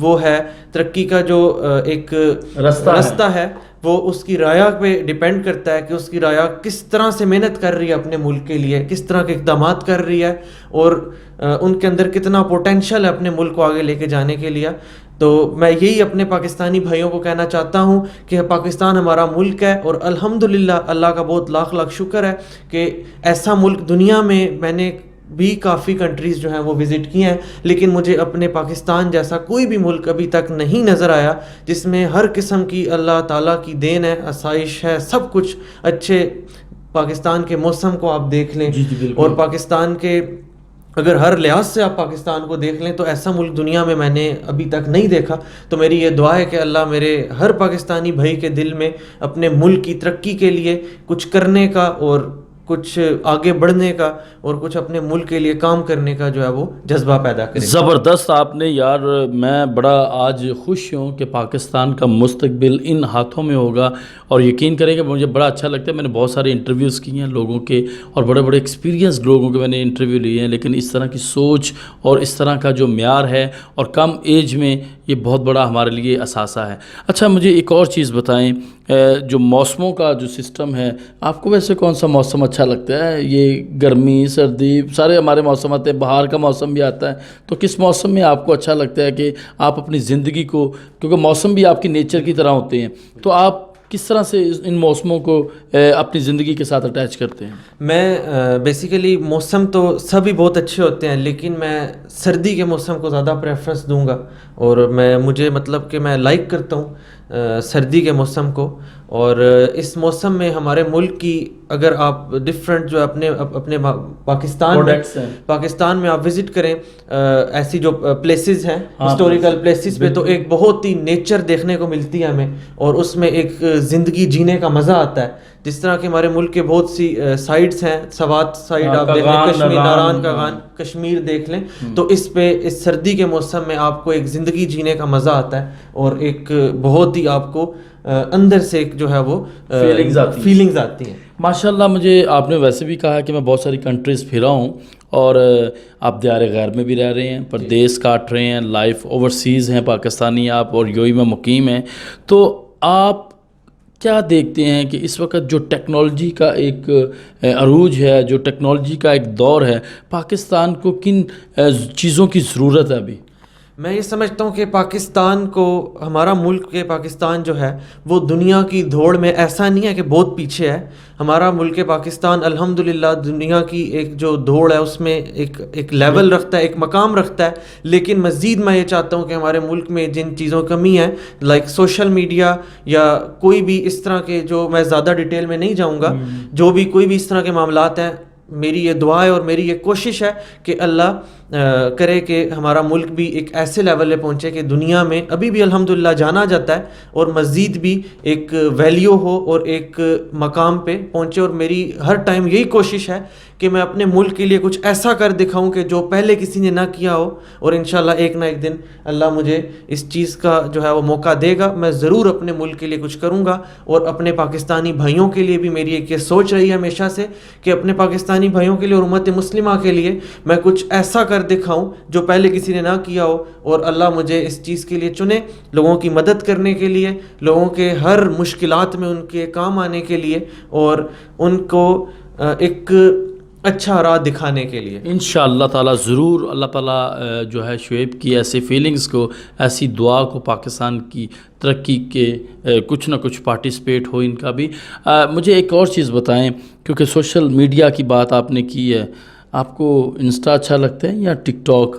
وہ ہے ترقی کا جو ایک رستہ ہے وہ اس کی رعایا پہ ڈیپینڈ کرتا ہے کہ اس کی رعایا کس طرح سے محنت کر رہی ہے اپنے ملک کے لیے, کس طرح کے اقدامات کر رہی ہے, اور ان کے اندر کتنا پوٹینشیل ہے اپنے ملک کو آگے لے کے جانے کے لیے. تو میں یہی اپنے پاکستانی بھائیوں کو کہنا چاہتا ہوں کہ پاکستان ہمارا ملک ہے, اور الحمدللہ اللہ کا بہت لاکھ لاکھ شکر ہے کہ ایسا ملک دنیا میں نے بھی کافی کنٹریز جو ہیں وہ وزٹ کی ہیں, لیکن مجھے اپنے پاکستان جیسا کوئی بھی ملک ابھی تک نہیں نظر آیا جس میں ہر قسم کی اللہ تعالیٰ کی دین ہے, آسائش ہے, سب کچھ اچھے. پاکستان کے موسم کو آپ دیکھ لیں, اور پاکستان کے اگر ہر لحاظ سے آپ پاکستان کو دیکھ لیں تو ایسا ملک دنیا میں نے ابھی تک نہیں دیکھا. تو میری یہ دعا ہے کہ اللہ میرے ہر پاکستانی بھائی کے دل میں اپنے ملک کی ترقی کے لیے کچھ کرنے کا, اور کچھ آگے بڑھنے کا, اور کچھ اپنے ملک کے لیے کام کرنے کا جو ہے وہ جذبہ پیدا کرے. زبردست آپ نے یار, میں بڑا آج خوش ہوں کہ پاکستان کا مستقبل ان ہاتھوں میں ہوگا, اور یقین کریں کہ مجھے بڑا اچھا لگتا ہے. میں نے بہت سارے انٹرویوز کیے ہیں لوگوں کے, اور بڑے بڑے ایکسپیرینس لوگوں کے میں نے انٹرویو لیے ہیں, لیکن اس طرح کی سوچ اور اس طرح کا جو معیار ہے اور کم ایج میں, یہ بہت بڑا ہمارے لیے اثاثہ ہے. اچھا مجھے ایک اور چیز بتائیں, جو موسموں کا جو سسٹم ہے, آپ کو ویسے کون سا موسم اچھا لگتا ہے؟ یہ گرمی, سردی, سارے ہمارے موسم آتے ہیں, باہر کا موسم بھی آتا ہے, تو کس موسم میں آپ کو اچھا لگتا ہے کہ آپ اپنی زندگی کو, کیونکہ موسم بھی آپ کی نیچر کی طرح ہوتے ہیں, تو آپ کس طرح سے ان موسموں کو اپنی زندگی کے ساتھ اٹیچ کرتے ہیں؟ میں بیسیکلی موسم تو سبھی بہت اچھے ہوتے ہیں, لیکن میں سردی کے موسم کو زیادہ پریفرنس دوں گا, اور مجھے مطلب کہ میں لائک کرتا ہوں سردی کے موسم کو. اور اس موسم میں ہمارے ملک کی اگر آپ ڈفرینٹ جو اپنے پاکستان میں آپ وزٹ کریں, ایسی جو پلیسز ہیں ہسٹوریکل پلیسز پہ, تو ایک بہت ہی نیچر دیکھنے کو ملتی ہے ہمیں, اور اس میں ایک زندگی جینے کا مزہ آتا ہے. جس طرح کہ ہمارے ملک کے بہت سی سائڈس ہیں, سوات سائڈ آپ دیکھ لیں, کشمیر, ناران کا کشمیر دیکھ لیں, تو اس پہ اس سردی کے موسم میں آپ کو ایک زندگی جینے کا مزہ آتا ہے, اور ایک بہت ہی آپ کو اندر سے ایک جو ہے وہ فیلنگز آتی ہیں. ماشاءاللہ. مجھے آپ نے ویسے بھی کہا کہ میں بہت ساری کنٹریز پھرا ہوں, اور آپ دیار غیر میں بھی رہ رہے ہیں, پردیس کاٹ رہے ہیں, لائف اوورسیز ہیں پاکستانی آپ, اور یو اے میں مقیم ہیں. تو آپ کیا دیکھتے ہیں کہ اس وقت جو ٹیکنالوجی کا ایک عروج ہے, جو ٹیکنالوجی کا ایک دور ہے, پاکستان کو کن چیزوں کی ضرورت ہے ابھی؟ میں یہ سمجھتا ہوں کہ پاکستان کو, ہمارا ملک کے پاکستان جو ہے وہ دنیا کی دوڑ میں ایسا نہیں ہے کہ بہت پیچھے ہے. ہمارا ملک پاکستان الحمدللہ دنیا کی ایک جو دوڑ ہے اس میں ایک لیول رکھتا ہے, ایک مقام رکھتا ہے. لیکن مزید میں یہ چاہتا ہوں کہ ہمارے ملک میں جن چیزوں کی کمی ہے, لائک سوشل میڈیا یا کوئی بھی اس طرح کے, جو میں زیادہ ڈیٹیل میں نہیں جاؤں گا, جو بھی کوئی بھی اس طرح کے معاملات ہیں, میری یہ دعا ہے اور میری یہ کوشش ہے کہ اللہ کرے کہ ہمارا ملک بھی ایک ایسے لیول پہ پہنچے کہ دنیا میں ابھی بھی الحمدللہ جانا جاتا ہے, اور مزید بھی ایک ویلیو ہو اور ایک مقام پہ پہنچے. اور میری ہر ٹائم یہی کوشش ہے کہ میں اپنے ملک کے لیے کچھ ایسا کر دکھاؤں کہ جو پہلے کسی نے نہ کیا ہو, اور انشاءاللہ ایک نہ ایک دن اللہ مجھے اس چیز کا جو ہے وہ موقع دے گا. میں ضرور اپنے ملک کے لیے کچھ کروں گا, اور اپنے پاکستانی بھائیوں کے لیے بھی میری ایک یہ سوچ رہی ہے ہمیشہ سے کہ اپنے پاکستانی بھائیوں کے لیے اور امت مسلمہ کے لیے میں کچھ ایسا کر دکھاؤں جو پہلے کسی نے نہ کیا ہو, اور اللہ مجھے اس چیز کے لیے چنے, لوگوں کی مدد کرنے کے لیے, لوگوں کے ہر مشکلات میں ان کے کام آنے کے لیے, اور ان کو ایک اچھا راہ دکھانے کے لیے. انشاءاللہ تعالی ضرور اللہ تعالی جو ہے شعیب کی ایسی فیلنگز کو, ایسی دعا کو, پاکستان کی ترقی کے کچھ نہ کچھ پارٹیسپیٹ ہو ان کا بھی. مجھے ایک اور چیز بتائیں, کیونکہ سوشل میڈیا کی بات آپ نے کی ہے, آپ کو انسٹا اچھا لگتا ہے یا ٹک ٹاک؟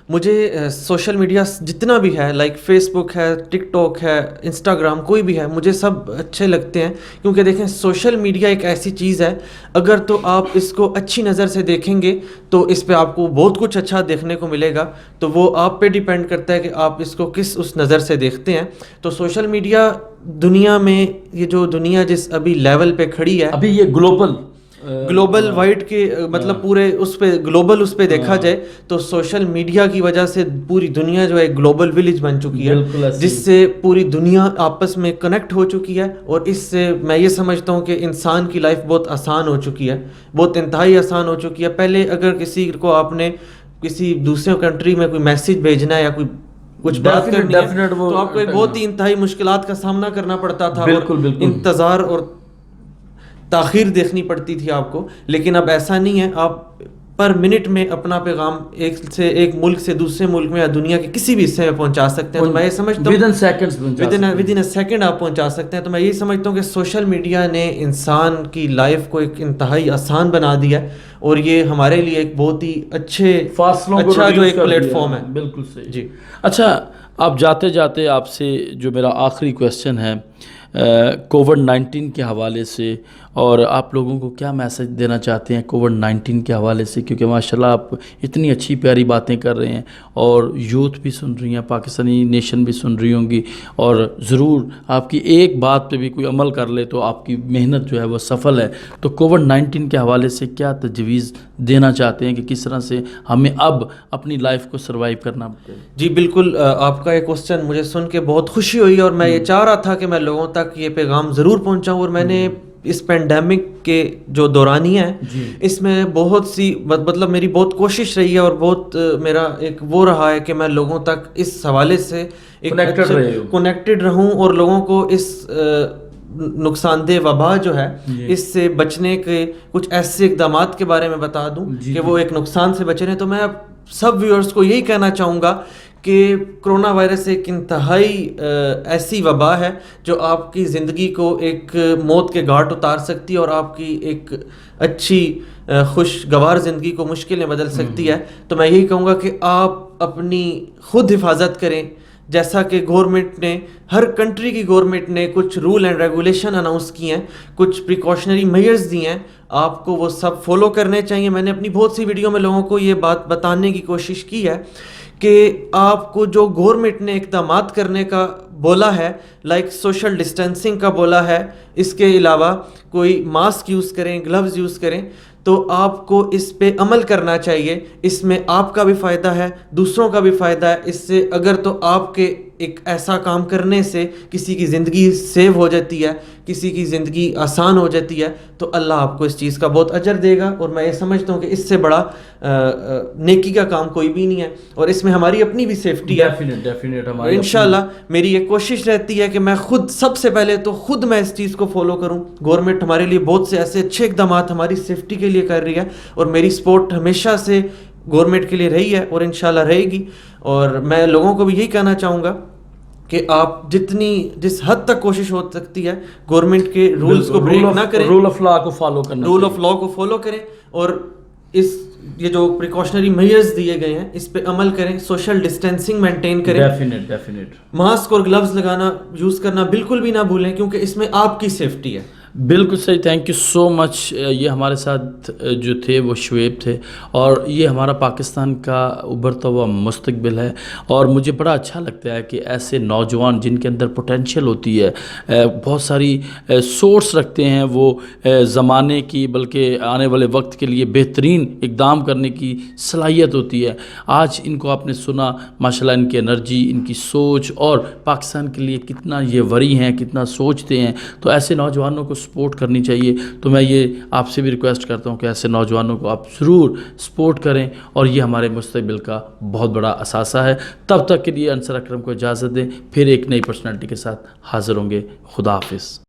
مجھے سوشل میڈیا جتنا بھی ہے, لائک فیس بک ہے, ٹک ٹاک ہے, انسٹاگرام, کوئی بھی ہے, مجھے سب اچھے لگتے ہیں. کیونکہ دیکھیں سوشل میڈیا ایک ایسی چیز ہے, اگر تو آپ اس کو اچھی نظر سے دیکھیں گے تو اس پہ آپ کو بہت کچھ اچھا دیکھنے کو ملے گا. تو وہ آپ پہ ڈیپینڈ کرتا ہے کہ آپ اس کو کس اس نظر سے دیکھتے ہیں. تو سوشل میڈیا دنیا میں, یہ جو دنیا جس ابھی لیول پہ کھڑی ہے, ابھی یہ گلوبل وائڈ کے مطلب پورے اس پہ گلوبل اس پہ دیکھا جائے تو سوشل میڈیا کی وجہ سے پوری دنیا جو ہے گلوبل ولیج بن چکی ہے, جس سے پوری دنیا آپس میں کنیکٹ ہو چکی ہے. اور اس سے میں یہ سمجھتا ہوں کہ انسان کی لائف بہت آسان ہو چکی ہے, بہت انتہائی آسان ہو چکی ہے. پہلے اگر کسی کو آپ نے کسی دوسرے کنٹری میں کوئی میسیج بھیجنا ہے یا کوئی کچھ بات کرنی ہے وہ تو آپ کو ایک بہت ہی انتہائی مشکلات کا سامنا کرنا پڑتا تھا، بالکل اور انتظار اور تاخیر دیکھنی پڑتی تھی آپ کو. لیکن اب ایسا نہیں ہے، آپ پر منٹ میں اپنا پیغام ایک ملک سے دوسرے ملک میں یا دنیا کے کسی بھی حصے میں پہنچا سکتے ہیں. تو میں یہ سمجھتا ہوں ود ان سیکنڈ آپ پہنچا سکتے ہیں. تو میں یہی سمجھتا ہوں کہ سوشل میڈیا نے انسان کی لائف کو ایک انتہائی آسان بنا دیا ہے، اور یہ ہمارے لیے ایک بہت ہی اچھا جو ایک پلیٹ فارم ہے. بالکل صحیح جی. اچھا، آپ جاتے جاتے آپ سے جو میرا آخری کویسچن ہے کووڈ-19 کے حوالے سے، اور آپ لوگوں کو کیا میسج دینا چاہتے ہیں کووڈ-19 کے حوالے سے؟ کیونکہ ماشاءاللہ آپ اتنی اچھی پیاری باتیں کر رہے ہیں، اور یوتھ بھی سن رہی ہیں، پاکستانی نیشن بھی سن رہی ہوں گی، اور ضرور آپ کی ایک بات پہ بھی کوئی عمل کر لے تو آپ کی محنت جو ہے وہ سفل ہے. تو کووڈ-19 کے حوالے سے کیا تجویز دینا چاہتے ہیں کہ کس طرح سے ہمیں اب اپنی لائف کو سروائیو کرنا پڑے؟ جی بالکل، آپ کا یہ کوسچن مجھے سن کے بہت خوشی ہوئی، اور میں یہ چاہ رہا تھا کہ میں لوگوں تک یہ پیغام ضرور پہنچاؤں. اور میں نے اس پینڈیمک کے جو دورانیہ ہے اس میں بہت سی مطلب میری بہت کوشش رہی ہے، اور بہت میرا ایک وہ رہا ہے کہ میں لوگوں تک اس حوالے سے کنیکٹڈ رہوں، اور لوگوں کو اس نقصان دہ وبا جو ہے اس سے بچنے کے کچھ ایسے اقدامات کے بارے میں بتا دوں کہ وہ ایک نقصان سے بچے رہیں. تو میں اب سب ویورز کو یہی کہنا چاہوں گا کہ کرونا وائرس ایک انتہائی ایسی وبا ہے جو آپ کی زندگی کو ایک موت کے گھاٹ اتار سکتی ہے، اور آپ کی ایک اچھی خوشگوار زندگی کو مشکل میں بدل سکتی ہے. تو میں یہی کہوں گا کہ آپ اپنی خود حفاظت کریں، جیسا کہ گورنمنٹ نے، ہر کنٹری کی گورنمنٹ نے کچھ رول اینڈ ریگولیشن اناؤنس کیے ہیں، کچھ پریکاشنری میئرز دیے ہیں، آپ کو وہ سب فالو کرنے چاہیے. میں نے اپنی بہت سی ویڈیو میں لوگوں کو یہ بات بتانے کی کوشش کی ہے کہ آپ کو جو گورنمنٹ نے اقدامات کرنے کا بولا ہے، لائک سوشل ڈسٹینسنگ کا بولا ہے، اس کے علاوہ کوئی ماسک یوز کریں، گلوز یوز کریں، تو آپ کو اس پہ عمل کرنا چاہیے. اس میں آپ کا بھی فائدہ ہے، دوسروں کا بھی فائدہ ہے. اس سے اگر تو آپ کے ایک ایسا کام کرنے سے کسی کی زندگی سیو ہو جاتی ہے، کسی کی زندگی آسان ہو جاتی ہے، تو اللہ آپ کو اس چیز کا بہت اجر دے گا. اور میں یہ سمجھتا ہوں کہ اس سے بڑا نیکی کا کام کوئی بھی نہیں ہے، اور اس میں ہماری اپنی بھی سیفٹی ہے. اور انشاءاللہ میری یہ کوشش رہتی ہے کہ میں خود سب سے پہلے تو خود میں اس چیز کو فالو کروں. گورنمنٹ ہمارے لیے بہت سے ایسے اچھے اقدامات ہماری سیفٹی کے لیے کر رہی ہے، اور میری سپورٹ ہمیشہ سے گورنمنٹ کے لیے رہی ہے اور انشاءاللہ رہے گی. اور میں لوگوں کو بھی یہی کہنا چاہوں گا کہ آپ جس حد تک کوشش ہو سکتی ہے گورنمنٹ کے رولز کو بریک نہ کریں، رول آف لا کو فالو کریں، اور یہ جو پریکاشنری میئرز دیے گئے ہیں اس پہ عمل کریں. سوشل ڈسٹینسنگ مینٹین کریں، ماسک اور گلوز لگانا یوز کرنا بالکل بھی نہ بھولیں، کیونکہ اس میں آپ کی سیفٹی ہے. بالکل صحیح. تھینک یو سو مچ. یہ ہمارے ساتھ جو تھے وہ شعیب تھے، اور یہ ہمارا پاکستان کا ابھرتا ہوا مستقبل ہے. اور مجھے بڑا اچھا لگتا ہے کہ ایسے نوجوان جن کے اندر پوٹینشیل ہوتی ہے، بہت ساری سورس رکھتے ہیں وہ زمانے کی، بلکہ آنے والے وقت کے لیے بہترین اقدام کرنے کی صلاحیت ہوتی ہے. آج ان کو آپ نے سنا، ماشاءاللہ ان کی انرجی، ان کی سوچ، اور پاکستان کے لیے کتنا یہ وری ہیں، کتنا سوچتے ہیں. تو ایسے نوجوانوں کو سپورٹ کرنی چاہیے. تو میں یہ آپ سے بھی ریکویسٹ کرتا ہوں کہ ایسے نوجوانوں کو آپ ضرور سپورٹ کریں، اور یہ ہمارے مستقبل کا بہت بڑا اثاثہ ہے. تب تک کے لیے انصر اکرم کو اجازت دیں، پھر ایک نئی پرسنالٹی کے ساتھ حاضر ہوں گے. خدا حافظ.